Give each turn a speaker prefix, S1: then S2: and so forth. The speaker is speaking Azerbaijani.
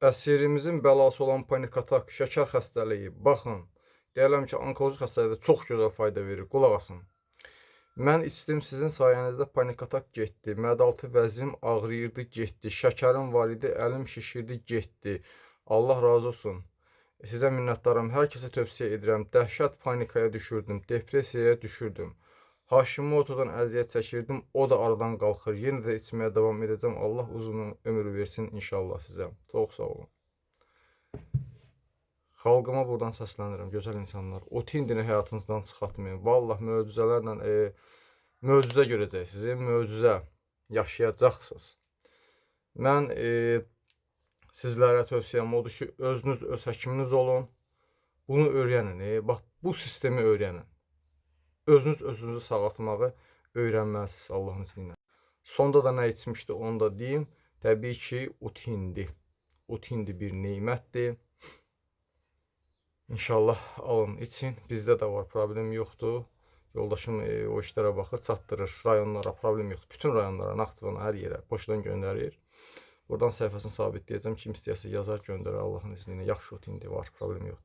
S1: Əsirimizin bəlası olan panik atak, şəkər xəstəliyi, baxın, deyirəm ki, onkoloji xəstəlikdə çox gözəl fayda verir, qulaq asın. Mən içdim, sizin sayənizdə panik atak getdi, mədaltı vəzim ağrıyırdı, getdi, şəkərim var idi, əlim şişirdi, getdi. Allah razı olsun. Sizə minnətdaram, hər kəsə tövsiyə edirəm, dəhşət panikaya düşürdüm, depressiyaya düşürdüm. Hashimoto'dan əziyyət çəkirdim, o da aradan qalxır. Yenə də içməyə davam edəcəm. Allah uzun ömür versin inşallah sizə. Çox sağ olun. Xalqıma buradan səslənirəm, gözəl insanlar. O tindini həyatınızdan çıxartmayın. Vallah möcüzələrlə möcüzə görəcəksiniz, möcüzə yaşayacaqsınız. Mən sizlərə tövsiyəm odur ki, özünüz öz həkiminiz olun. Bunu öyrənin. Bax, bu sistemi öyrənin. Özünüz özünüzü sağaltmağı öyrənməlisiniz Allahın izni ilə. Sonda da nə içmişdi onu da deyim. Təbii ki, utindi. Utindi bir nemətdir. İnşallah alın, için. Bizdə də var, problem yoxdur. Yoldaşım o işlərə baxır, çatdırır. Rayonlara problem yoxdur. Bütün rayonlara, Naxçıvana, hər yerə poçtdan göndərir. Buradan səhifəsini sabitləyəcəm. Kim istəyirsə yazar, göndərər Allahın izni ilə. Yaxşı utindi var, problem yoxdur.